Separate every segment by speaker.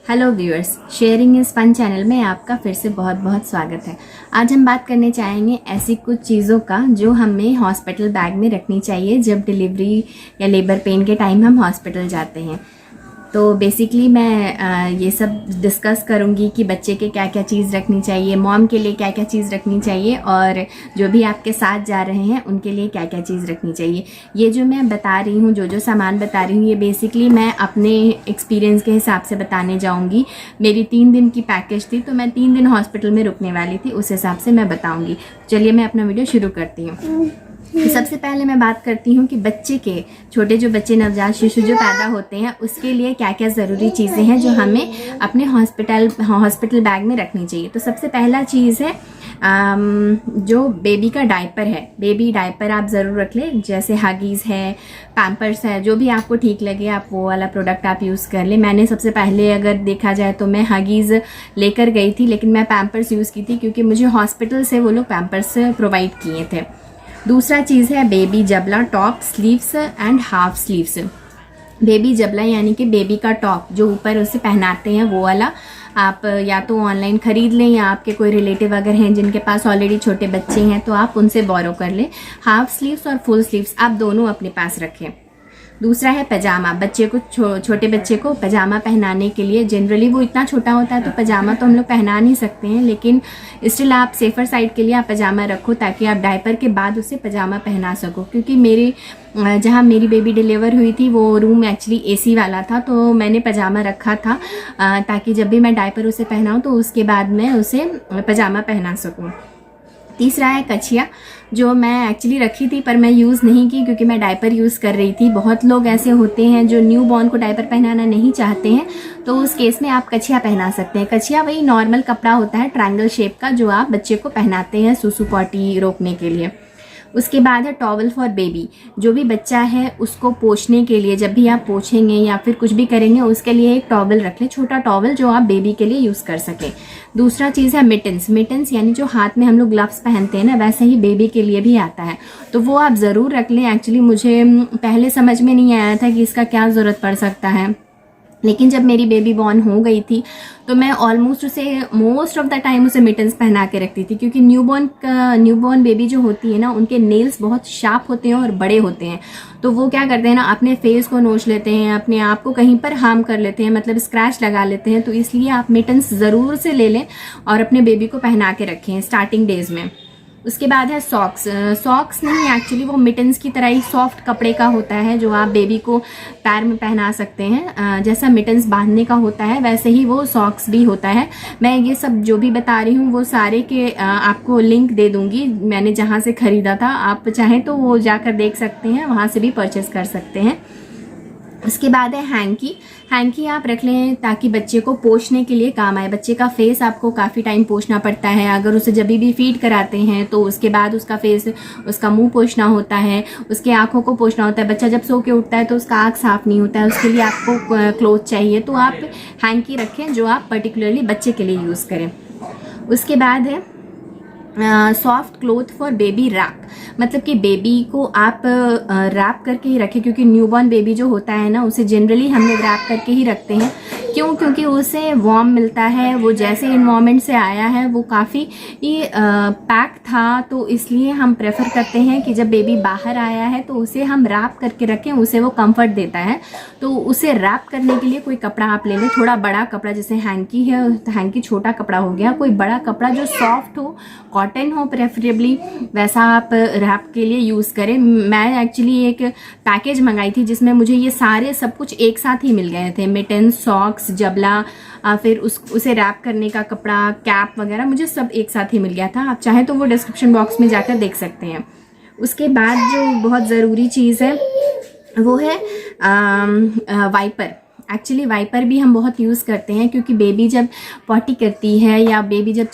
Speaker 1: Hello viewers, sharing is fun channel में आपका फिर से बहुत बहुत स्वागत है। आज हम बात करने चाहेंगे ऐसी कुछ चीज़ों का जो हमें हॉस्पिटल बैग में रखनी चाहिए जब डिलीवरी या लेबर पेन के टाइम हम हॉस्पिटल जाते हैं। तो बेसिकली मैं ये सब डिस्कस करूँगी कि बच्चे के क्या क्या चीज़ रखनी चाहिए, मॉम के लिए क्या क्या चीज़ रखनी चाहिए और जो भी आपके साथ जा रहे हैं उनके लिए क्या क्या चीज़ रखनी चाहिए। ये जो मैं बता रही हूँ, जो सामान बता रही हूँ, ये बेसिकली मैं अपने एक्सपीरियंस के हिसाब से बताने जाऊँगी। मेरी 3 दिन की पैकेज थी तो मैं 3 दिन हॉस्पिटल में रुकने वाली थी, उस हिसाब से मैं बताऊँगी। चलिए मैं अपना वीडियो शुरू करती हूँ। तो सबसे पहले मैं बात करती हूँ कि बच्चे के छोटे जो बच्चे नवजात शिशु जो पैदा होते हैं उसके लिए क्या क्या ज़रूरी चीज़ें हैं जो हमें अपने हॉस्पिटल बैग में रखनी चाहिए। तो सबसे पहला चीज़ है जो बेबी का डायपर है। बेबी डायपर आप ज़रूर रख लें, जैसे हगीज़ है, पैम्पर्स है, जो भी आपको ठीक लगे आप वो वाला प्रोडक्ट आप यूज़ कर लें। मैंने सबसे पहले अगर देखा जाए तो मैं हगीज़ लेकर गई थी, लेकिन मैं पैम्पर्स यूज़ की थी क्योंकि मुझे हॉस्पिटल से वो लोग पैम्पर्स प्रोवाइड किए थे। दूसरा चीज़ है बेबी जबला, top, sleeves and half sleeves. Baby जबला यानी कि बेबी का टॉप जो ऊपर उसे पहनाते हैं वो वाला आप या तो ऑनलाइन ख़रीद लें या आपके कोई रिलेटिव अगर हैं जिनके पास ऑलरेडी छोटे बच्चे हैं तो आप उनसे बोरो कर लें। हाफ स्लीव्स और फुल स्लीव्स आप दोनों अपने पास रखें। दूसरा है पजामा। बच्चे को छोटे बच्चे को पजामा पहनाने के लिए, जनरली वो इतना छोटा होता है तो पजामा तो हम लोग पहना नहीं सकते हैं, लेकिन स्टिल आप सेफर साइड के लिए आप पजामा रखो ताकि आप डायपर के बाद उसे पजामा पहना सको। क्योंकि जहाँ मेरी बेबी डिलीवर हुई थी वो रूम एक्चुअली एसी वाला था, तो मैंने पजामा रखा था ताकि जब भी मैं डायपर उसे पहनाऊँ तो उसके बाद मैं उसे पजामा पहना सकूँ। तीसरा है कछिया, जो मैं एक्चुअली रखी थी पर मैं यूज़ नहीं की क्योंकि मैं डायपर यूज़ कर रही थी। बहुत लोग ऐसे होते हैं जो न्यू बॉर्न को डायपर पहनाना नहीं चाहते हैं, तो उस केस में आप कछिया पहना सकते हैं। कछिया वही नॉर्मल कपड़ा होता है ट्रायंगल शेप का जो आप बच्चे को पहनाते हैं सुसु पॉटी रोकने के लिए। उसके बाद है टॉवल फॉर बेबी। जो भी बच्चा है उसको पोंछने के लिए, जब भी आप पोंछेंगे या फिर कुछ भी करेंगे उसके लिए एक टॉवल रख लें, छोटा टॉवल जो आप बेबी के लिए यूज़ कर सकें। दूसरा चीज़ है मिटन्स। मिटन्स यानी जो हाथ में हम लोग ग्लव्स पहनते हैं ना, वैसे ही बेबी के लिए भी आता है, तो वो आप ज़रूर रख लें। एक्चुअली मुझे पहले समझ में नहीं आया था कि इसका क्या ज़रूरत पड़ सकता है, लेकिन जब मेरी बेबी बॉर्न हो गई थी तो मैं ऑलमोस्ट उसे मोस्ट ऑफ द टाइम उसे मिटन्स पहना के रखती थी, क्योंकि न्यूबॉर्न बेबी जो होती है ना उनके नेल्स बहुत शार्प होते हैं और बड़े होते हैं, तो वो क्या करते हैं ना अपने फेस को नोच लेते हैं, अपने आप को कहीं पर हार्म कर लेते हैं, मतलब स्क्रैच लगा लेते हैं। तो इसलिए आप मिटन्स ज़रूर से ले लें और अपने बेबी को पहना के रखें स्टार्टिंग डेज में। उसके बाद है सॉक्स। सॉक्स नहीं, एक्चुअली वो मिटन्स की तरह ही सॉफ्ट कपड़े का होता है जो आप बेबी को पैर में पहना सकते हैं। जैसा मिटन्स बांधने का होता है वैसे ही वो सॉक्स भी होता है। मैं ये सब जो भी बता रही हूँ वो सारे के आपको लिंक दे दूँगी, मैंने जहाँ से ख़रीदा था, आप चाहें तो वो जाकर देख सकते हैं, वहाँ से भी परचेस कर सकते हैं। उसके बाद है हैंकी। हैंकी आप रख लें ताकि बच्चे को पोंछने के लिए काम आए। बच्चे का फेस आपको काफ़ी टाइम पोंछना पड़ता है, अगर उसे जब भी फीड कराते हैं तो उसके बाद उसका फेस, उसका मुंह पोंछना होता है, उसके आँखों को पोंछना होता है। बच्चा जब सो के उठता है तो उसका आँख साफ नहीं होता है, उसके लिए आपको क्लोथ चाहिए, तो आप हैंकी रखें जो आप पर्टिकुलरली बच्चे के लिए यूज़ करें। उसके बाद है soft cloth for baby wrap, मतलब कि बेबी को आप रैप करके ही रखें, क्योंकि न्यूबॉर्न बेबी जो होता है ना उसे जनरली हम लोग रैप करके ही रखते हैं। क्यों? क्योंकि उसे वार्म मिलता है, वो जैसे इन्वायरमेंट से आया है वो काफ़ी पैक था, तो इसलिए हम प्रेफर करते हैं कि जब बेबी बाहर आया है तो उसे हम रैप करके रखें, उसे वो कंफर्ट देता है। तो उसे रैप करने के लिए कोई कपड़ा आप ले लें, थोड़ा बड़ा कपड़ा, जैसे हैंकी है तो हैंकी छोटा कपड़ा हो गया, कोई बड़ा कपड़ा जो सॉफ्ट हो, कॉटन हो प्रेफरेबली, वैसा आप रैप के लिए यूज़ करें। मैं एक्चुअली एक पैकेज मंगाई थी जिसमें मुझे ये सारे सब कुछ एक साथ ही मिल गए थे, मिटन, सॉक्स, जबला, फिर उसे रैप करने का कपड़ा, कैप वगैरह, मुझे सब एक साथ ही मिल गया था। आप चाहें तो वो डिस्क्रिप्शन बॉक्स में जाकर देख सकते हैं। उसके बाद जो बहुत ज़रूरी चीज़ है वो है वाइपर। एक्चुअली वाइपर भी हम बहुत यूज़ करते हैं क्योंकि बेबी जब पॉटी करती है या बेबी जब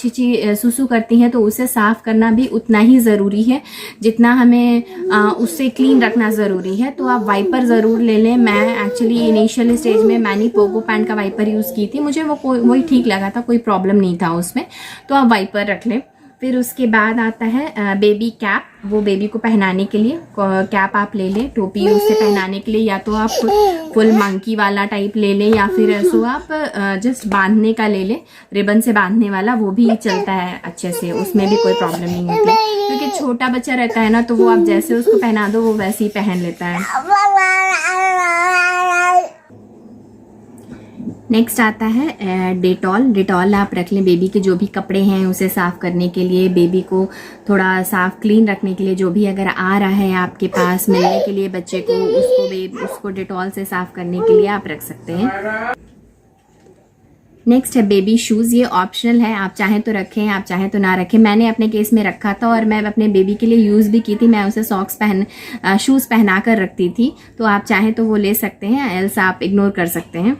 Speaker 1: सुसु करती है तो उसे साफ़ करना भी उतना ही ज़रूरी है जितना हमें उससे क्लीन रखना ज़रूरी है। तो आप वाइपर ज़रूर ले लें। मैं एक्चुअली इनिशियल स्टेज में मैंने पोगो पैंट का वाइपर यूज़ की थी, मुझे वही ठीक लगा था, कोई प्रॉब्लम नहीं था उसमें, तो आप वाइपर रख लें। फिर उसके बाद आता है बेबी कैप, वो बेबी को पहनाने के लिए कैप आप ले लें, टोपी उससे पहनाने के लिए, या तो आप फुल मंकी वाला टाइप ले लें या फिर ऐसो आप जस्ट बांधने का ले लें, रिबन से बांधने वाला, वो भी चलता है अच्छे से, उसमें भी कोई प्रॉब्लम नहीं होती, क्योंकि छोटा बच्चा रहता है ना, तो वो आप जैसे उसको पहना दो वो वैसे ही पहन लेता है। नेक्स्ट आता है डेटॉल। डेटॉल आप रख लें, बेबी के जो भी कपड़े हैं उसे साफ़ करने के लिए, बेबी को थोड़ा साफ़ क्लीन रखने के लिए, जो भी अगर आ रहा है आपके पास मिलने के लिए बच्चे को, उसको डेटॉल से साफ़ करने के लिए आप रख सकते हैं। नेक्स्ट है बेबी शूज़। ये ऑप्शनल है, आप चाहें तो रखें, आप चाहें तो ना रखें। मैंने अपने केस में रखा था और मैं अपने बेबी के लिए यूज़ भी की थी, मैं उसे शूज़ पहना कर रखती थी, तो आप चाहें तो वो ले सकते हैं, एल्स आप इग्नोर कर सकते हैं।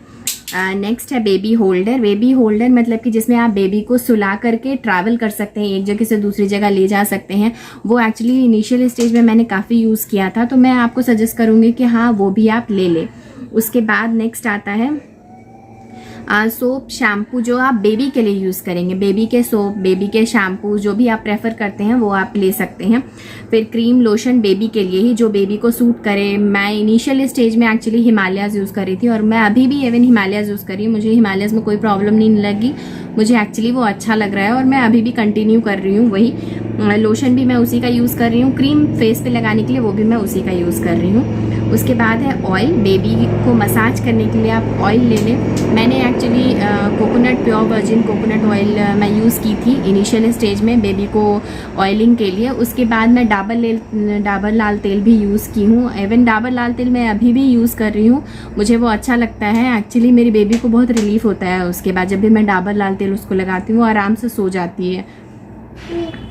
Speaker 1: नेक्स्ट है बेबी होल्डर। बेबी होल्डर मतलब कि जिसमें आप बेबी को सुला करके ट्रैवल कर सकते हैं, एक जगह से दूसरी जगह ले जा सकते हैं। वो एक्चुअली इनिशियल स्टेज में मैंने काफ़ी यूज़ किया था, तो मैं आपको सजेस्ट करूँगी कि हाँ वो भी आप ले लें। उसके बाद नेक्स्ट आता है सोप शैम्पू, जो आप बेबी के लिए यूज़ करेंगे, बेबी के सोप, बेबी के शैम्पू जो भी आप प्रेफर करते हैं वो आप ले सकते हैं। फिर क्रीम लोशन बेबी के लिए ही, जो बेबी को सूट करे। मैं इनिशियल स्टेज में एक्चुअली हिमालयाज़ यूज़ कर रही थी और मैं अभी भी इवन हिमालयाज़ यूज़ कर रही हूँ, मुझे हिमालयाज़ में कोई प्रॉब्लम नहीं लगी, मुझे एक्चुअली वो अच्छा लग रहा है और मैं अभी भी कंटिन्यू कर रही हूँ वही। लोशन भी मैं उसी का यूज़ कर रही हूँ, क्रीम फेस पे लगाने के लिए वो भी मैं उसी का यूज़ कर रही हूँ। उसके बाद है ऑयल। बेबी को मसाज करने के लिए आप ऑयल ले लें। मैंने actually coconut, pure virgin coconut oil मैं यूज़ की थी इनिशियल स्टेज में बेबी को ऑयलिंग के लिए। उसके बाद मैं डाबर लाल तेल भी यूज़ की हूँ, इवन डाबर लाल तेल मैं अभी भी यूज़ कर रही हूँ, मुझे वो अच्छा लगता है। एक्चुअली मेरी बेबी को बहुत रिलीफ होता है उसके बाद, जब भी मैं डाबर लाल तेल उसको लगाती हूँ आराम से सो जाती है।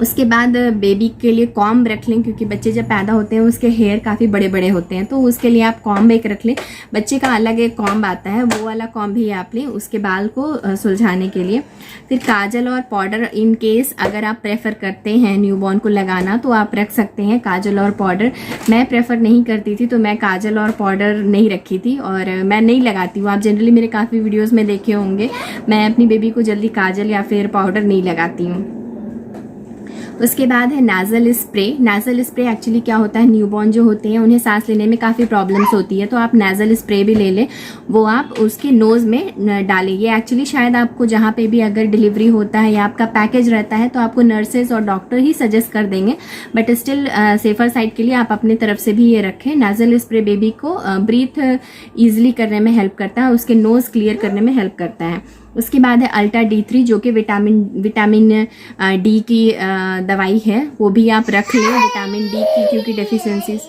Speaker 1: उसके बाद बेबी के लिए कॉम्ब रख लें, क्योंकि बच्चे जब पैदा होते हैं उसके हेयर काफ़ी बड़े बड़े होते हैं, तो उसके लिए आप कॉम्ब एक रख लें। बच्चे का अलग एक कॉम्ब आता है, वो वाला कॉम्ब ही आप लें उसके बाल को सुलझाने के लिए। फिर काजल और पाउडर, इन केस अगर आप प्रेफर करते हैं न्यूबॉर्न को लगाना तो आप रख सकते हैं काजल और पाउडर। मैं प्रेफर नहीं करती थी तो मैं काजल और पाउडर नहीं रखी थी और मैं नहीं लगाती हूँ। आप जनरली मेरे काफ़ी वीडियोज़ में देखे होंगे, मैं अपनी बेबी को जल्दी काजल या फिर पाउडर नहीं लगाती हूँ। उसके बाद है नाजल स्प्रे। नाजल स्प्रे एक्चुअली क्या होता है, न्यूबॉर्न जो होते हैं उन्हें सांस लेने में काफ़ी प्रॉब्लम्स होती है, तो आप नाजल स्प्रे भी ले लें, वो आप उसके नोज़ में डालें। ये एक्चुअली शायद आपको जहाँ पे भी अगर डिलीवरी होता है या आपका पैकेज रहता है तो आपको नर्सेज और डॉक्टर ही सजेस्ट कर देंगे, बट स्टिल सेफर साइड के लिए आप अपनी तरफ से भी ये रखें। नाजल स्प्रे बेबी को ब्रीथ ईजिली करने में हेल्प करता है, उसके नोज़ क्लियर करने में हेल्प करता है। उसके बाद है अल्टा D3, जो कि विटामिन डी की दवाई है, वो भी आप रख लें विटामिन डी की, क्योंकि डेफिशिएंसीज,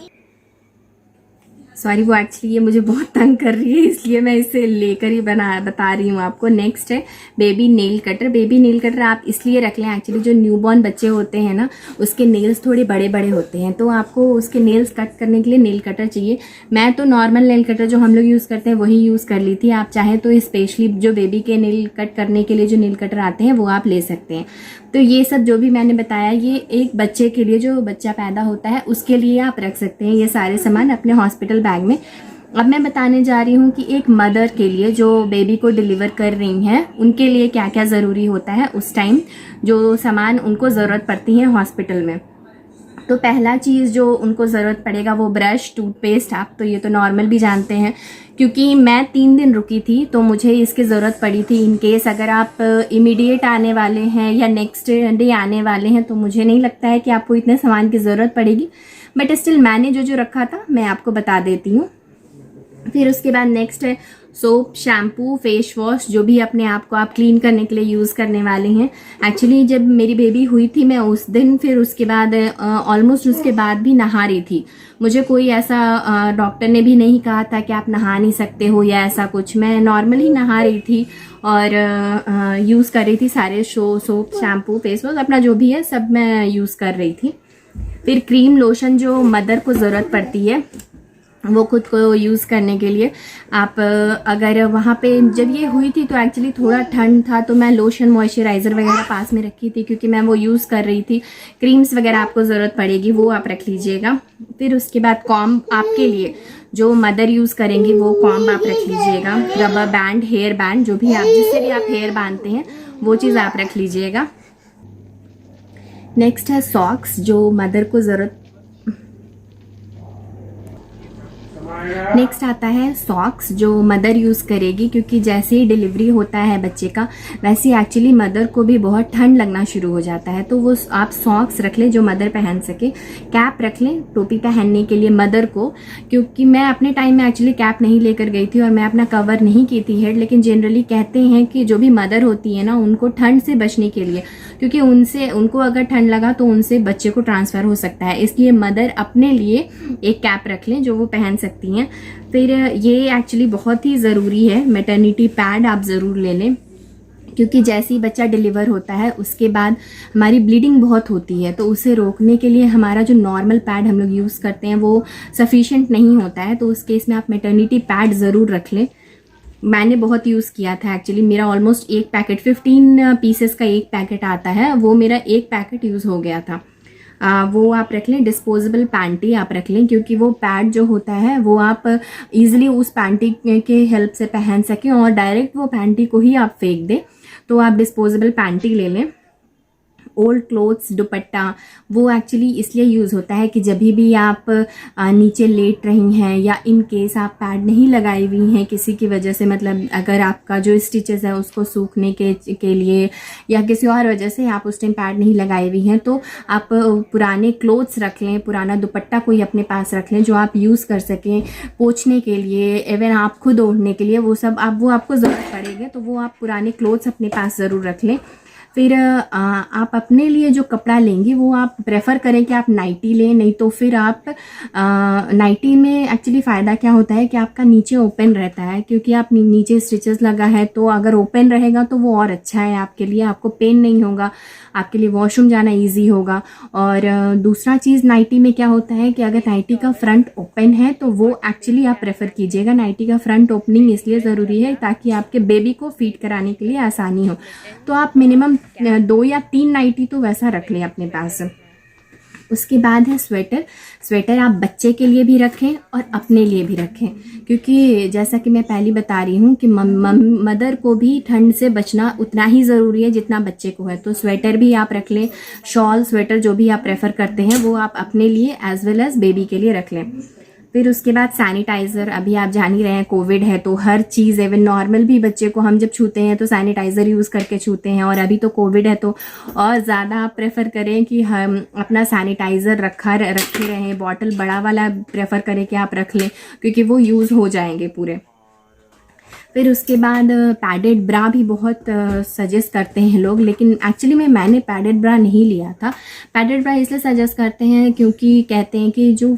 Speaker 1: सॉरी वो एक्चुअली ये मुझे बहुत तंग कर रही है इसलिए मैं इसे लेकर ही बता रही हूँ आपको। नेक्स्ट है baby nail cutter. Baby nail cutter आप इसलिए रख लें, एक्चुअली जो न्यूबॉर्न बच्चे होते हैं ना उसके नेल्स थोड़े बड़े बड़े होते हैं, तो आपको उसके नेल्स कट करने के लिए नेल कटर चाहिए। मैं तो नॉर्मल नेल कटर जो हम लोग यूज़ करते हैं वही यूज़ कर ली थी, आप चाहें तो स्पेशली जो बेबी के नेल कट करने के लिए जो नेल कटर आते हैं वो आप ले सकते हैं। तो ये सब जो भी मैंने बताया ये एक बच्चे के लिए, जो बच्चा पैदा होता है उसके लिए आप रख सकते हैं ये सारे सामान अपने हॉस्पिटल बैग में। अब मैं बताने जा रही हूँ कि एक मदर के लिए जो बेबी को डिलीवर कर रही हैं उनके लिए क्या क्या ज़रूरी होता है उस टाइम, जो सामान उनको ज़रूरत पड़ती है हॉस्पिटल में। तो पहला चीज़ जो उनको ज़रूरत पड़ेगा वो ब्रश, टूथपेस्ट। आप तो ये तो नॉर्मल भी जानते हैं, क्योंकि मैं 3 दिन रुकी थी तो मुझे इसकी ज़रूरत पड़ी थी। इन केस अगर आप इमीडिएट आने वाले हैं या नेक्स्ट डे आने वाले हैं तो मुझे नहीं लगता है कि आपको इतने सामान की ज़रूरत पड़ेगी, बट स्टिल मैंने जो रखा था मैं आपको बता देती हूँ। फिर उसके बाद नेक्स्ट है सोप, शैम्पू, फेस वॉश, जो भी अपने आप को आप क्लीन करने के लिए यूज़ करने वाले हैं। एक्चुअली जब मेरी बेबी हुई थी मैं उस दिन, फिर उसके बाद ऑलमोस्ट उसके बाद भी नहा रही थी। मुझे कोई ऐसा डॉक्टर ने भी नहीं कहा था कि आप नहा नहीं सकते हो या ऐसा कुछ, मैं नॉर्मल ही नहा रही थी और यूज़ कर रही थी सारे सोप, शैम्पू, फेस वॉश, अपना जो भी है सब मैं यूज़ कर रही थी। फिर क्रीम, लोशन जो मदर को ज़रूरत पड़ती है वो खुद को यूज़ करने के लिए। आप अगर वहाँ पे जब ये हुई थी तो एक्चुअली थोड़ा ठंड था तो मैं लोशन, मॉइस्चराइज़र वगैरह पास में रखी थी क्योंकि मैं वो यूज़ कर रही थी। क्रीम्स वगैरह आपको ज़रूरत पड़ेगी वो आप रख लीजिएगा। फिर उसके बाद कॉम्ब आपके लिए जो मदर यूज़ करेंगी वो कॉम्ब आप रख लीजिएगा। रबर बैंड, हेयर बैंड, जो भी आप जिससे भी आप हेयर बांधते हैं वो चीज़ आप रख लीजिएगा। नेक्स्ट है सॉक्स, जो मदर को ज़रूरत नेक्स्ट आता है सॉक्स जो मदर यूज़ करेगी, क्योंकि जैसे ही डिलीवरी होता है बच्चे का वैसे ही एक्चुअली मदर को भी बहुत ठंड लगना शुरू हो जाता है। तो वो आप सॉक्स रख लें जो मदर पहन सके। कैप रख लें टोपी पहनने के लिए मदर को, क्योंकि मैं अपने टाइम में एक्चुअली कैप नहीं लेकर गई थी और मैं अपना कवर नहीं की थी हेड, लेकिन जनरली कहते हैं कि जो भी मदर होती है ना, उनको ठंड से बचने के लिए, क्योंकि उनको अगर ठंड लगा तो उनसे बच्चे को ट्रांसफ़र हो सकता है, इसलिए मदर अपने लिए एक कैप रख लें जो वो पहन सकती हैं। फिर ये एक्चुअली बहुत ही ज़रूरी है, मैटरनिटी पैड आप ज़रूर ले लें, क्योंकि जैसे ही बच्चा डिलीवर होता है उसके बाद हमारी ब्लीडिंग बहुत होती है, तो उसे रोकने के लिए हमारा जो नॉर्मल पैड हम लोग यूज़ करते हैं वो सफिशिएंट नहीं होता है। तो उस केस में आप मैटरनिटी पैड ज़रूर रख लें। मैंने बहुत यूज़ किया था एक्चुअली, मेरा ऑलमोस्ट एक पैकेट 15 पीसेस का एक पैकेट आता है, वो मेरा एक पैकेट यूज़ हो गया था। वो आप रख लें। डिस्पोजेबल पैंटी आप रख लें, क्योंकि वो पैड जो होता है वो आप इजीली उस पैंटी के हेल्प से पहन सकें और डायरेक्ट वो पैंटी को ही आप फेंक दें। तो आप डिस्पोजेबल पैंटी ले लें। ओल्ड क्लोथ्स दुपट्टा, वो एक्चुअली इसलिए यूज़ होता है कि जब भी आप नीचे लेट रही हैं या इन केस आप पैड नहीं लगाई हुई हैं किसी की वजह से, मतलब अगर आपका जो स्टिचेस है उसको सूखने के लिए या किसी और वजह से आप उस टाइम पैड नहीं लगाई हुई हैं, तो आप पुराने क्लोथ्स रख लें, पुराना दुपट्टा कोई अपने पास रख लें जो आप यूज़ कर सकें पोंछने के लिए, इवन आप खुद ओढ़ने के लिए, वो आपको ज़रूरत पड़ेगी, तो वो आप पुराने क्लोथ्स अपने पास ज़रूर रख लें। फिर आप अपने लिए जो कपड़ा लेंगे वो आप प्रेफर करें कि आप नाइटी लें, नहीं तो फिर आप नाइटी में एक्चुअली फ़ायदा क्या होता है कि आपका नीचे ओपन रहता है, क्योंकि आप नीचे स्टिचेस लगा है, तो अगर ओपन रहेगा तो वो और अच्छा है आपके लिए, आपको पेन नहीं होगा, आपके लिए वॉशरूम जाना इजी होगा। और दूसरा चीज़ नाइटी में क्या होता है कि अगर नाइटी का फ्रंट ओपन है तो वो एक्चुअली आप प्रेफर कीजिएगा। नाइटी का फ्रंट ओपनिंग इसलिए ज़रूरी है ताकि आपके बेबी को फीड कराने के लिए आसानी हो। तो आप मिनिमम 2 या 3 नाइटी तो वैसा रख लें अपने पास। उसके बाद है स्वेटर। स्वेटर आप बच्चे के लिए भी रखें और अपने लिए भी रखें, क्योंकि जैसा कि मैं पहले बता रही हूँ कि मदर को भी ठंड से बचना उतना ही ज़रूरी है जितना बच्चे को है। तो स्वेटर भी आप रख लें। शॉल स्वेटर जो भी आप प्रेफर करते हैं वो आप अपने लिए एज वेल एज बेबी के लिए रख लें। फिर उसके बाद सैनिटाइज़र। अभी आप जान ही रहे हैं कोविड है, तो हर चीज़ इवन नॉर्मल भी बच्चे को हम जब छूते हैं तो सैनिटाइज़र यूज़ करके छूते हैं, और अभी तो कोविड है तो और ज़्यादा आप प्रेफर करें कि हम अपना सैनिटाइज़र रखे रहें। बॉटल बड़ा वाला प्रेफर करें कि आप रख लें, क्योंकि वो यूज़ हो जाएंगे पूरे। फिर उसके बाद पैडेड ब्रा भी बहुत सजेस्ट करते हैं लोग, लेकिन एक्चुअली मैंने पैडेड ब्रा नहीं लिया था। पैडेड ब्रा इसलिए सजेस्ट करते हैं क्योंकि कहते हैं कि जो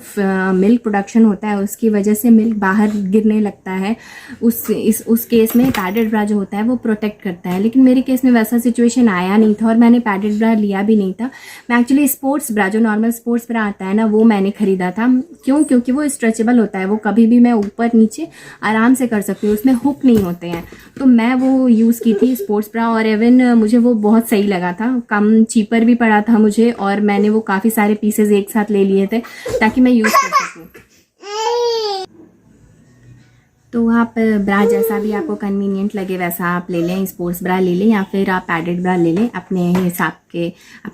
Speaker 1: मिल्क प्रोडक्शन होता है उसकी वजह से मिल्क बाहर गिरने लगता है, उस केस में पैडेड ब्रा जो होता है वो प्रोटेक्ट करता है। लेकिन मेरे केस में वैसा सिचुएशन आया नहीं था और मैंने पैडेड ब्रा लिया भी नहीं था। मैं एक्चुअली स्पोर्ट्स ब्रा, जो नॉर्मल स्पोर्ट्स ब्रा आता है ना, वो मैंने ख़रीदा था। क्योंकि वो स्ट्रेचेबल होता है, वो कभी भी मैं ऊपर नीचे आराम से कर सकती हूँ, उसमें हुक नहीं होते हैं। तो मैं वो यूज़ की थी स्पोर्ट्स ब्रा, और इवन मुझे वो बहुत सही लगा था, कम चीपर भी पड़ा था मुझे, और मैंने वो काफ़ी सारे पीसेज एक साथ ले लिए थे ताकि मैं यूज़ कर सकूँ। तो आप ब्रा जैसा भी आपको कन्वीनियंट लगे वैसा आप ले लें, स्पोर्ट्स ब्रा ले लें या फिर आप पैडेड ब्रा ले लें अपने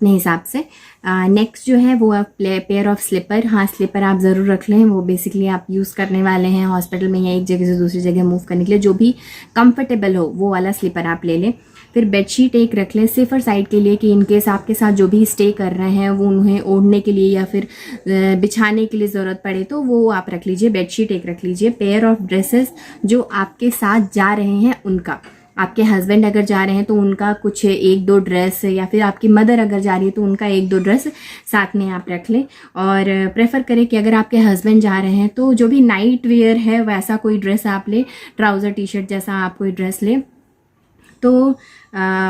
Speaker 1: हिसाब से। नेक्स्ट जो है वो आप पेयर ऑफ स्लीपर। हाँ, स्लीपर आप ज़रूर रख लें, वो बेसिकली आप यूज़ करने वाले हैं हॉस्पिटल में या एक जगह से दूसरी जगह मूव करने के लिए, जो भी कंफर्टेबल हो वो वाला स्लीपर आप ले लें। फिर बेडशीट एक रख लें सेफर साइड के लिए, कि इनकेस आपके साथ जो भी स्टे कर रहे हैं वो उन्हें ओढ़ने के लिए या फिर बिछाने के लिए ज़रूरत पड़े तो वो आप रख लीजिए, बेडशीट एक रख लीजिए। पेयर ऑफ ड्रेसेस जो आपके साथ जा रहे हैं उनका, आपके हस्बैंड अगर जा रहे हैं तो उनका कुछ 1-2 ड्रेस, या फिर आपकी मदर अगर जा रही है तो उनका 1-2 ड्रेस साथ में आप रख लें। और प्रेफर करें कि अगर आपके हस्बैंड जा रहे हैं तो जो भी नाइट वेयर है वैसा कोई ड्रेस आप लें, ट्राउज़र टी शर्ट जैसा आप कोई ड्रेस लें। तो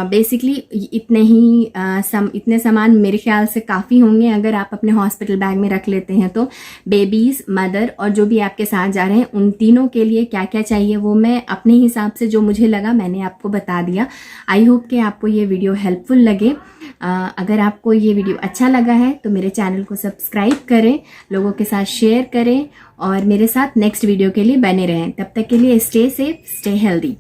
Speaker 1: बेसिकली इतने सामान मेरे ख्याल से काफ़ी होंगे अगर आप अपने हॉस्पिटल बैग में रख लेते हैं तो। बेबीज़, मदर और जो भी आपके साथ जा रहे हैं उन तीनों के लिए क्या क्या चाहिए वो मैं अपने हिसाब से जो मुझे लगा मैंने आपको बता दिया। आई होप कि आपको ये वीडियो हेल्पफुल लगे। अगर आपको ये वीडियो अच्छा लगा है तो मेरे चैनल को सब्सक्राइब करें, लोगों के साथ शेयर करें और मेरे साथ नेक्स्ट वीडियो के लिए बने रहें। तब तक के लिए स्टे सेफ, स्टे हेल्दी।